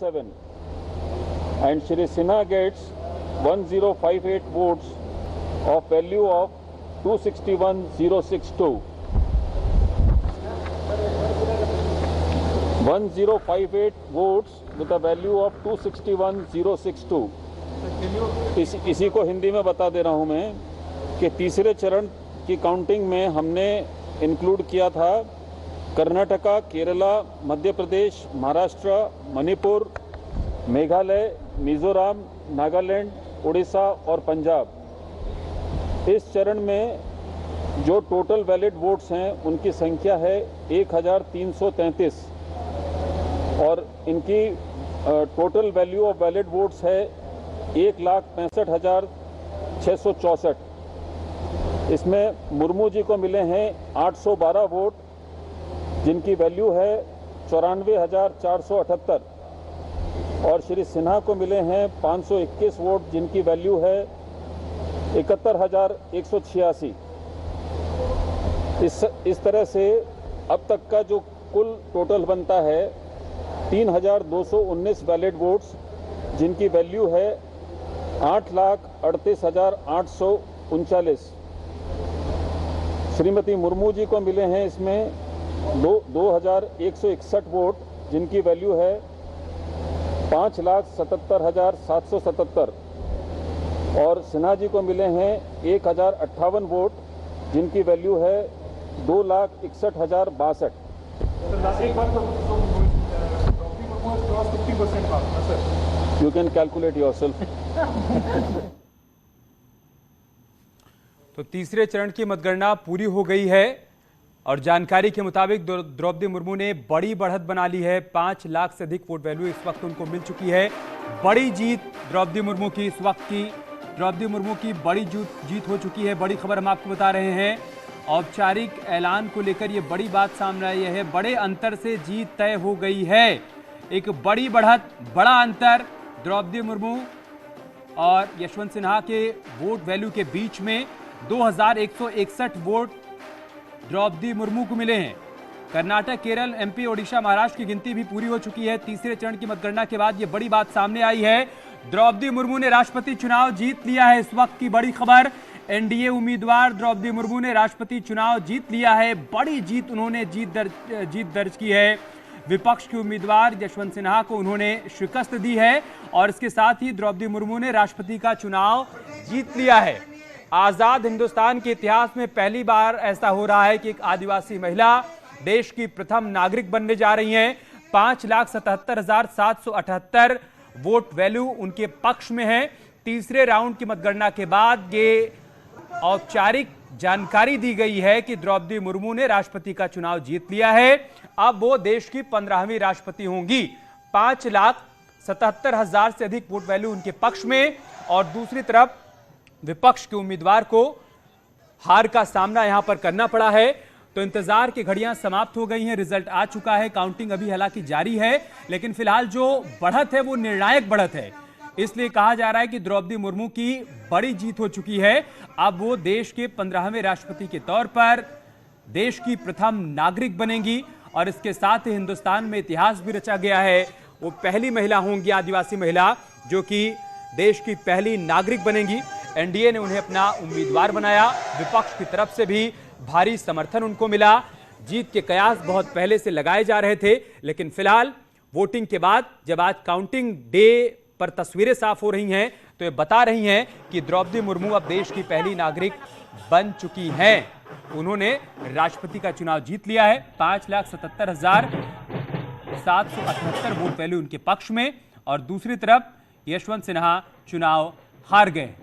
7 and Shri Sinha gets 1058 votes of value of 261,062. 1058 votes with a value of 261,062. इसी को हिंदी में बता दे रहा हूं मैं कि तीसरे चरण की काउंटिंग में हमने इंक्लूड किया था कर्नाटका, केरला, मध्य प्रदेश, महाराष्ट्र, मणिपुर, मेघालय, मिजोरम, नागालैंड, उड़ीसा और पंजाब। इस चरण में जो टोटल वैलिड वोट्स हैं उनकी संख्या है 1333 और इनकी total value of valid votes है 1,65,664। इसमें मुर्मू जी को मिले हैं 812 वोट जिनकी वैल्यू है 94,478 और श्री सिन्हा को मिले हैं 521 वोट जिनकी वैल्यू है 71,186। इस तरह से अब तक का जो कुल टोटल बनता है 3,219 वैलिड वोट्स जिनकी वैल्यू है 8,38,839। श्रीमती मुर्मू जी को मिले हैं इसमें 2,161 वोट जिनकी वैल्यू है 5,77,777 और सिन्हा जी को मिले हैं 1,058 वोट जिनकी वैल्यू है 2,61,062। You can calculate yourself. तो तीसरे चरण की मतगणना पूरी हो गई है और जानकारी के मुताबिक द्रौपदी मुर्मू ने बड़ी बढ़त बना ली है। 5 लाख से अधिक वोट वैल्यू इस वक्त उनको मिल चुकी है। बड़ी जीत द्रौपदी मुर्मू की इस वक्त की द्रौपदी मुर्मू की बड़ी जीत हो चुकी है। बड़ी खबर हम आपको बता रहे हैं। औपचारिक ऐलान को लेकर ये बड़ी बात सामने आई है। बड़े अंतर से जीत तय हो गई है। एक बड़ी बढ़त, बड़ा अंतर द्रौपदी मुर्मू और यशवंत सिन्हा के वोट वैल्यू के बीच में 2,161 वोट द्रौपदी मुर्मू को मिले हैं। कर्नाटक, केरल, एमपी, ओडिशा, महाराष्ट्र की गिनती भी पूरी हो चुकी है। तीसरे चरण की मतगणना के बाद यह बड़ी बात सामने आई है। द्रौपदी मुर्मू ने राष्ट्रपति चुनाव जीत लिया है। इस वक्त की बड़ी खबर, एनडीए उम्मीदवार द्रौपदी मुर्मू ने राष्ट्रपति चुनाव जीत लिया है। बड़ी जीत, उन्होंने जीत दर्ज की है। विपक्ष के उम्मीदवार यशवंत सिन्हा को उन्होंने शिकस्त दी है और इसके साथ ही द्रौपदी मुर्मू ने राष्ट्रपति का चुनाव जीत लिया है। आजाद हिंदुस्तान के इतिहास में पहली बार ऐसा हो रहा है कि एक आदिवासी महिला देश की प्रथम नागरिक बनने जा रही हैं। 5,77,778 वोट वैल्यू उनके पक्ष में है। तीसरे राउंड की मतगणना के बाद ये औपचारिक जानकारी दी गई है कि द्रौपदी मुर्मू ने राष्ट्रपति का चुनाव जीत लिया है। अब वो देश की 15वीं राष्ट्रपति होंगी। 5,77,000 से अधिक वोट वैल्यू उनके पक्ष में और दूसरी तरफ विपक्ष के उम्मीदवार को हार का सामना यहां पर करना पड़ा है। तो इंतजार की घड़ियां समाप्त हो गई हैं। रिजल्ट आ चुका है। काउंटिंग अभी हालांकि जारी है, लेकिन फिलहाल जो बढ़त है वो निर्णायक बढ़त है। इसलिए कहा जा रहा है कि द्रौपदी मुर्मू की बड़ी जीत हो चुकी है। अब वो देश के 15वें राष्ट्रपति के तौर पर देश की प्रथम नागरिक बनेंगी और इसके साथ ही हिंदुस्तान में इतिहास भी रचा गया है। वो पहली महिला होंगी, आदिवासी महिला, जो कि देश की पहली नागरिक बनेंगी। एनडीए ने उन्हें अपना उम्मीदवार बनाया। विपक्ष की तरफ से भी भारी समर्थन उनको मिला। जीत के कयास बहुत पहले से लगाए जा रहे थे, लेकिन फिलहाल वोटिंग के बाद जब आज काउंटिंग डे पर तस्वीरें साफ हो रही हैं तो ये बता रही हैं कि द्रौपदी मुर्मू अब देश की पहली नागरिक बन चुकी हैं। उन्होंने राष्ट्रपति का चुनाव जीत लिया है। 5,77,778 वोट वैल्यू उनके पक्ष में और दूसरी तरफ यशवंत सिन्हा चुनाव हार गए।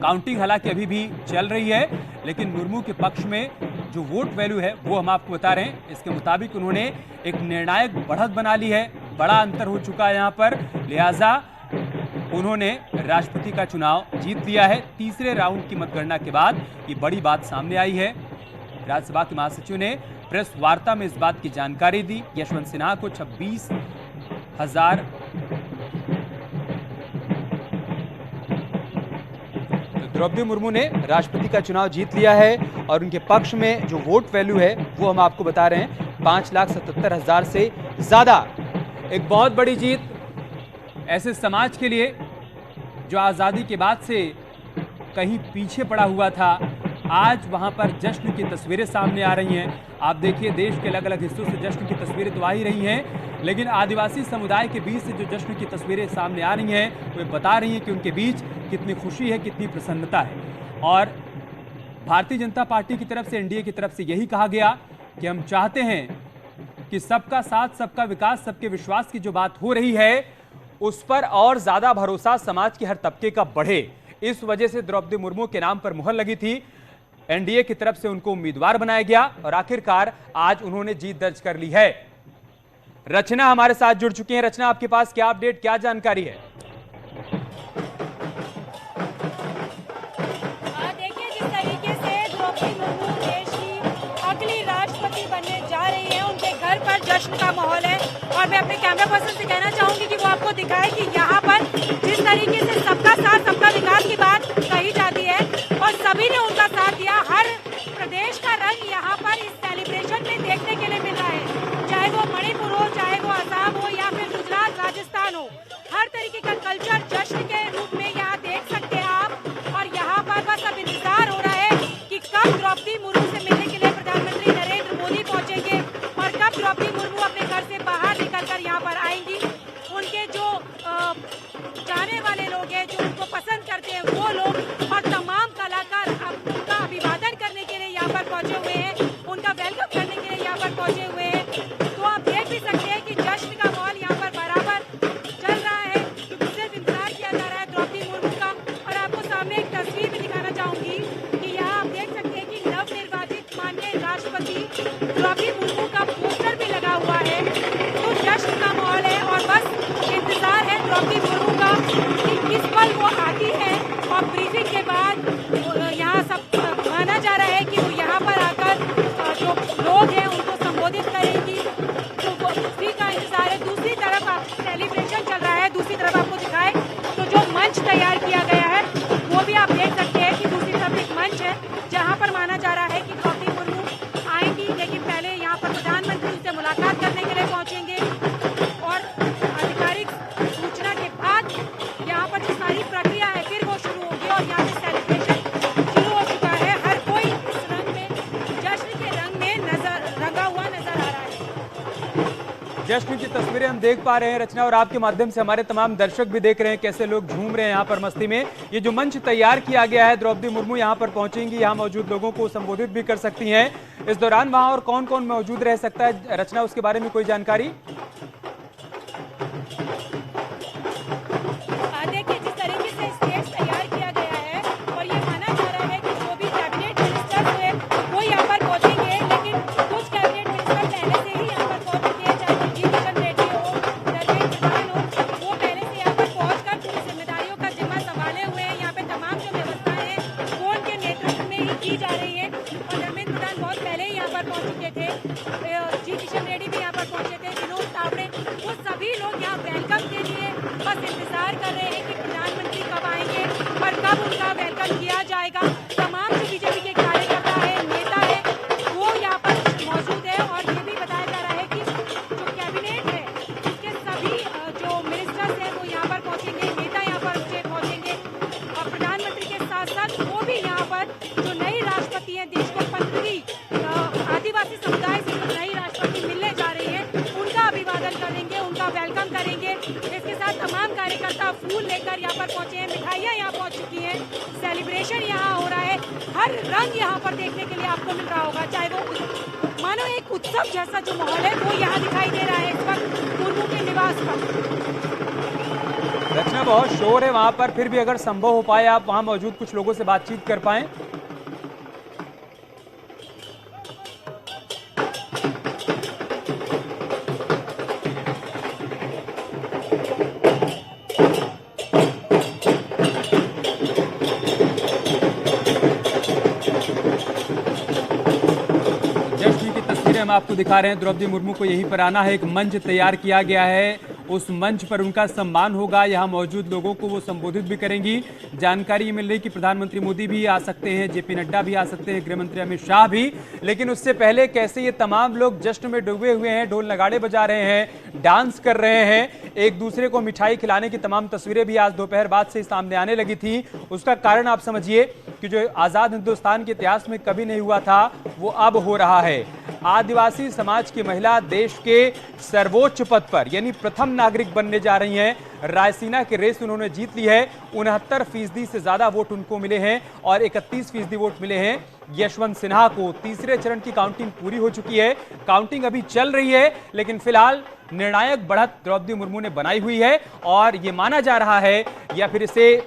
काउंटिंग हालांकि अभी भी चल रही है, लेकिन मुर्मू के पक्ष में जो वोट वैल्यू है वो हम आपको बता रहे हैं। इसके मुताबिक उन्होंने एक निर्णायक बढ़त बना ली है। बड़ा अंतर हो चुका है यहां पर, लिहाजा उन्होंने राष्ट्रपति का चुनाव जीत लिया है। तीसरे राउंड की मतगणना के बाद ये बड़ी बात सामने आई है। राज्यसभा के महासचिव ने प्रेस वार्ता में इस बात की जानकारी दी। यशवंत सिन्हा को 26,000 द्रौपदी मुर्मू ने राष्ट्रपति का चुनाव जीत लिया है और उनके पक्ष में जो वोट वैल्यू है वो हम आपको बता रहे हैं 5,77,000 से ज्यादा। एक बहुत बड़ी जीत ऐसे समाज के लिए जो आज़ादी के बाद से कहीं पीछे पड़ा हुआ था। आज वहां पर जश्न की तस्वीरें सामने आ रही हैं। आप देखिए, देश के अलग अलग हिस्सों से जश्न की तस्वीरें तो आ ही रही हैं, लेकिन आदिवासी समुदाय के बीच से जो जश्न की तस्वीरें सामने आ रही हैं वे बता रही हैं कि उनके बीच कितनी खुशी है, कितनी प्रसन्नता है। और भारतीय जनता पार्टी की तरफ से, एनडीए की तरफ से यही कहा गया कि हम चाहते हैं कि सबका साथ, सबका विकास, सबके विश्वास की जो बात हो रही है उस पर और ज्यादा भरोसा समाज के हर तबके का बढ़े। इस वजह से द्रौपदी मुर्मू के नाम पर मुहर लगी थी, एनडीए की तरफ से उनको उम्मीदवार बनाया गया और आखिरकार आज उन्होंने जीत दर्ज कर ली है। रचना हमारे साथ जुड़ चुकी हैं। रचना, आपके पास क्या अपडेट, क्या जानकारी है? देखिए, जिस तरीके से द्रौपदी मुर्मू देश की अगली राष्ट्रपति बनने जा रही है, उनके घर पर जश्न का माहौल है। और मैं अपने कैमरा पर्सन से कहना चाहूंगी कि वो आपको दिखाए कि यहाँ पर जिस तरीके से सबका साथ, सबका विकास की बात कही जाती है और सभी ने उनका साथ दिया। हर प्रदेश का रंग यहाँ पर इस सेलिब्रेशन में देखने के लिए मिल रहा है, चाहे वो मणिपुर हो, चाहे वो असम हो या फिर गुजरात, राजस्थान हो। हर तरीके का कल्चर जश्न के रूप में यहाँ देख सकते हैं आप। और यहाँ पर बस अब इंतजार हो रहा है कि कब द्रौपदी मुर्मू से मिलने के लिए प्रधानमंत्री नरेंद्र मोदी पहुंचेंगे और कब द्रौपदी मुर्मू अपने घर से बाहर निकलकर यहाँ पर आएंगी। उनके जो जाने वाले लोग हैं, जो उनको पसंद करते हैं, वो लोग और तमाम कलाकार उनका अभिवादन करने के लिए यहाँ पर पहुंचे हुए हैं, उनका वेलकम करने के लिए यहाँ पर पहुंचे हुए हैं। तो आप देख भी सकते हैं कि जश्न का माहौल यहाँ पर बराबर चल रहा है, क्योंकि सिर्फ इंतजार किया जा रहा है द्रौपदी मुर्मू का। और आपको सामने एक तस्वीर भी दिखाना चाहूंगी कि यहाँ आप देख सकते हैं कि नवनिर्वाचित माननीय राष्ट्रपति द्रौपदी मुर्मू का पोस्टर भी लगा हुआ है। तो जश्न का माहौल है और बस इंतजार है द्रौपदी मुर्मू का कि किस पल वो आती है। और ब्रीफिंग के बाद यहाँ सब माना जा रहा है कि वो यहाँ पर आकर जो लोग हैं उनको संबोधित करेंगी। तो वो उसी का इंतजार है। दूसरी तरफ सेलिब्रेशन चल रहा है, दूसरी तरफ आपको दिखाए तो जो मंच तैयार किया गया है वो भी आप देख सकते हैं कि दूसरी तरफ एक मंच है जहाँ पर माना जा रहा है कि द्रौपदी मुर्मू आएंगी, लेकिन पहले यहाँ पर प्रधानमंत्री उनसे मुलाकात करने के लिए पहुँचेंगे। और आधिकारिक सूचना के बाद यहाँ पर जो सारी प्रक्रिया है फिर वो शुरू होगी और यहाँ पे सेलिब्रेशन शुरू हो चुका है। हर कोई इस रंग में, जश्न के रंग में रंगा हुआ नजर आ रहा है। जश्न की तस्वीरें हम देख पा रहे हैं रचना, और आपके माध्यम से हमारे तमाम दर्शक भी देख रहे हैं कैसे लोग झूम रहे हैं यहाँ पर मस्ती में। ये जो मंच तैयार किया गया है, द्रौपदी मुर्मू यहाँ पर पहुंचेंगी, यहाँ मौजूद लोगों को संबोधित भी कर सकती हैं। इस दौरान वहां और कौन कौन मौजूद रह सकता है रचना, उसके बारे में कोई जानकारी? देखिए, जिस तरीके से स्टेज तैयार किया गया है और ये माना जा रहा है कि जो भी कैबिनेट मिनिस्टर है वो यहाँ पर पहुंचेंगे, लेकिन कुछ कैबिनेट मिनिस्टर पहले से ही यहाँ पर पहुंच चुके हैं, चाहे वो जी किशन रेड्डी हो, धर्मेंद्र प्रधान हो, वो पहले से यहाँ पर पहुंचकर पूरी जिम्मेदारियों का जिम्मा संभाले हुए हैं। यहाँ पे तमाम जो व्यवस्थाएं हैं वो उनके नेतृत्व में ही की जा रही है। और धर्मेंद्र प्रधान बहुत पहले ही यहाँ पर पहुंच चुके थे, जी किशन रेड्डी भी यहाँ पर पहुंचे थे, विनोद तावड़े, वो सभी लोग यहाँ वेलकम के लिए बस इंतजार कर रहे हैं कि प्रधानमंत्री कब आएंगे और कब उनका वेलकम किया जाएगा। तमाम जो बीजेपी के कार्यकर्ता है, नेता है, वो यहाँ पर मौजूद है। और ये भी बताया जा रहा है कि जो कैबिनेट है उसके सभी जो मिनिस्टर्स हैं वो यहाँ पर पहुंचेंगे, नेता यहाँ पर पहुंचेंगे। और प्रधानमंत्री के साथ साथ वो भी यहाँ पर जो नई राष्ट्रपति है, देश को 15वीं आदिवासी समुदाय से जो नई राष्ट्रपति मिलने जा रही है, उनका अभिवादन करेंगे, उनका वेलकम करेंगे। इसके साथ तमाम कार्यकर्ता फूल लेकर यहाँ पर पहुंचे हैं, मिठाइयाँ यहाँ पहुंच चुकी हैं, सेलिब्रेशन यहाँ हो रहा है। हर रंग यहाँ पर देखने के लिए आपको मिल रहा होगा, चाहे वो मानो एक उत्सव जैसा जो माहौल है वो यहाँ दिखाई दे रहा है इस वक्त मुर्मू के निवास पर। रचना, बहुत शोर है वहां पर, फिर भी अगर संभव हो पाए आप वहां मौजूद कुछ लोगों से बातचीत कर पाएं। हम आपको दिखा रहे हैं, द्रौपदी मुर्मू को यहीं पर आना है, एक मंच तैयार किया गया है उस मंच पर उनका सम्मान होगा। यहाँ मौजूद लोगों को वो संबोधित भी करेंगी। जानकारी मिल रही कि प्रधानमंत्री मोदी भी आ सकते हैं, जेपी नड्डा भी आ सकते हैं, गृह मंत्री अमित शाह भी। लेकिन उससे पहले कैसे ये तमाम लोग जश्न में डूबे हुए हैं, ढोल नगाड़े बजा रहे हैं, डांस कर रहे हैं, एक दूसरे को मिठाई खिलाने की तमाम तस्वीरें भी आज दोपहर बाद से सामने आने लगी थी। उसका कारण आप समझिए कि जो आजाद हिंदुस्तान के इतिहास में कभी नहीं हुआ था वो अब हो रहा है। आदिवासी समाज की महिला देश के सर्वोच्च पद पर यानी प्रथम नागरिक बनने जा रही हैं। रायसीना की रेस उन्होंने जीत ली है। 69% से ज्यादा वोट उनको मिले हैं और 31% वोट मिले हैं यशवंत सिन्हा को। तीसरे चरण की काउंटिंग पूरी हो चुकी है। काउंटिंग अभी चल रही है, लेकिन फिलहाल निर्णायक बढ़त द्रौपदी मुर्मू ने बनाई हुई है और यह माना जा रहा है या फिर इसे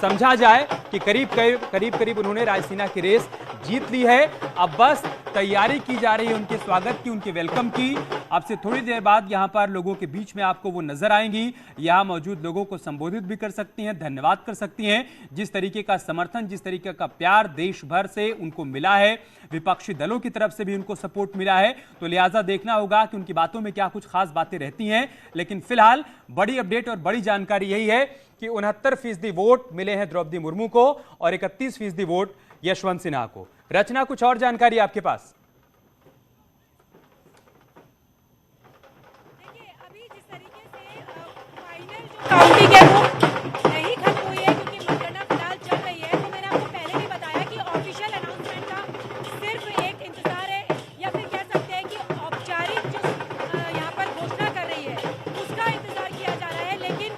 समझा जाए कि करीब उन्होंने रायसीना की रेस जीत ली है। अब बस तैयारी की जा रही है उनके स्वागत की, उनके वेलकम की। अब से थोड़ी देर बाद यहां पर लोगों के बीच में आपको वो नजर आएंगी। यहां मौजूद लोगों को संबोधित भी कर सकती हैं, धन्यवाद कर सकती हैं। जिस तरीके का समर्थन, जिस तरीके का प्यार देश भर से उनको मिला है, विपक्षी दलों की तरफ से भी उनको सपोर्ट मिला है, तो लिहाजा देखना होगा कि उनकी बातों में क्या कुछ खास बातें रहती हैं। लेकिन फिलहाल बड़ी अपडेट और बड़ी जानकारी यही है कि 69% वोट मिले हैं द्रौपदी मुर्मू को और 31% वोट यशवंत सिन्हा को। रचना, कुछ और जानकारी आपके पास? देखिए, अभी जिस तरीके से फाइनल जो काउंटिंग है वो नहीं खत्म हुई है क्योंकि मतगणना फिलहाल चल रही है। तो मैंने आपको पहले भी बताया कि ऑफिशियल अनाउंसमेंट का सिर्फ एक इंतजार है या फिर कह सकते हैं कि औपचारिक जो यहाँ पर घोषणा कर रही है उसका इंतजार किया जा रहा है। लेकिन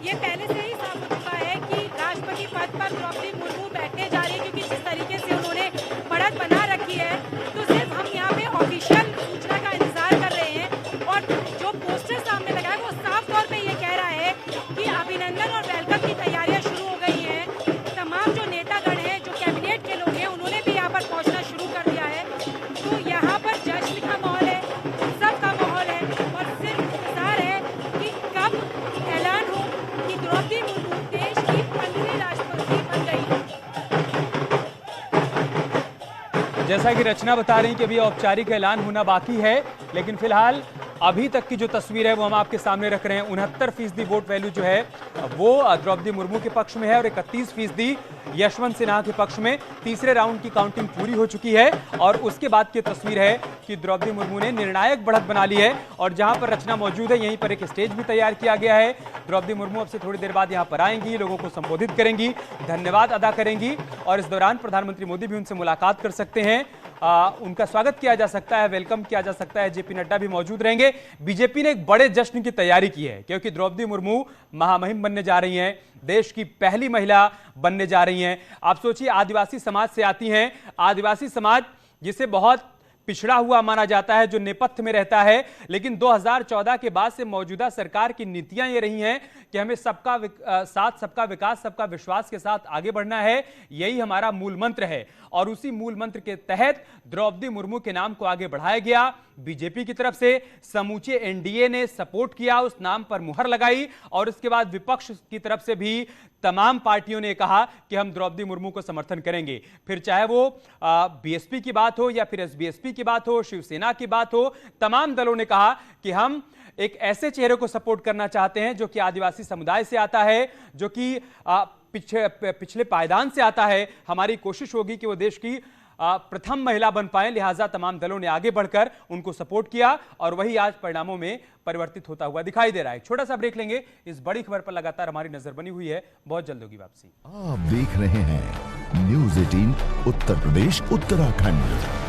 ये पहले से ही साफ हो चुका है कि राष्ट्रपति पद पर द्रौपदी मुर्मू बैठने जा रही है, क्योंकि जिस तरीके से उन्होंने बढ़त बना रखी है। तो सिर्फ हम यहाँ पे ऑफिशियल सूचना का इंतजार कर रहे हैं और जो पोस्टर सामने लगा है वो साफ तौर पे ये कह रहा है कि अभिनंदन और वेलकम की तैयारियां शुरू हो गई हैं। तमाम जो नेतागण हैं, जो कैबिनेट के लोग हैं, उन्होंने भी यहाँ पर पहुँचना शुरू कर दिया है। तो यहाँ पर जश्न का माहौल है, उत्सव का माहौल है और सिर्फ इंतजार है कि कब ऐलान हो कि द्रौपदी मुर्मू देश की 15वीं राष्ट्रपति बन गई। जैसा कि रचना बता रही कि अभी औपचारिक ऐलान होना बाकी है, लेकिन फिलहाल अभी तक की जो तस्वीर है वो हम आपके सामने रख रहे हैं। 69% वोट वैल्यू जो है वो द्रौपदी मुर्मू के पक्ष में है और 31% यशवंत सिन्हा के पक्ष में। तीसरे राउंड की काउंटिंग पूरी हो चुकी है और उसके बाद की तस्वीर है कि द्रौपदी मुर्मू ने निर्णायक बढ़त बना ली है और जहां पर रचना मौजूद है यहीं पर एक स्टेज भी तैयार किया गया है। द्रौपदी मुर्मू अब से थोड़ी देर बाद यहां पर आएंगी, लोगों को संबोधित करेंगी, धन्यवाद अदा करेंगी और इस दौरान प्रधानमंत्री मोदी भी उनसे मुलाकात कर सकते हैं। उनका स्वागत किया जा सकता है, वेलकम किया जा सकता है। जेपी नड्डा भी मौजूद रहेंगे। बीजेपी ने एक बड़े जश्न की तैयारी की है क्योंकि द्रौपदी मुर्मू महामहिम बनने जा रही हैं, देश की पहली महिला बनने जा रही हैं। आप सोचिए, आदिवासी समाज से आती हैं। आदिवासी समाज जिसे बहुत पिछड़ा हुआ माना जाता है, जो नेपथ्य में रहता है, लेकिन 2014 के बाद से मौजूदा सरकार की नीतियां ये रही हैं कि हमें सबका साथ, सबका विकास, सबका विश्वास के साथ आगे बढ़ना है। यही हमारा मूल मंत्र है और उसी मूल मंत्र के तहत द्रौपदी मुर्मू के नाम को आगे बढ़ाया गया। बीजेपी की तरफ से समूचे एनडीए ने सपोर्ट किया, उस नाम पर मुहर लगाई और उसके बाद विपक्ष की तरफ से भी तमाम पार्टियों ने कहा कि हम द्रौपदी मुर्मू को समर्थन करेंगे। फिर चाहे वो बीएसपी की बात हो या फिर एसबीएसपी की बात हो, शिवसेना की बात हो, तमाम दलों ने कहा कि हम एक ऐसे चेहरे को सपोर्ट करना चाहते हैं जो कि आदिवासी समुदाय से आता है, जो कि पिछले पायदान से आता है। हमारी कोशिश होगी कि वो देश की प्रथम महिला बन पाए, लिहाजा तमाम दलों ने आगे बढ़कर उनको सपोर्ट किया और वही आज परिणामों में परिवर्तित होता हुआ दिखाई दे रहा है। छोटा सा ब्रेक लेंगे। इस बड़ी खबर पर लगातार हमारी नजर बनी हुई है, बहुत जल्द होगी वापसी। आप देख रहे हैं न्यूज़ 18 उत्तर प्रदेश उत्तराखंड।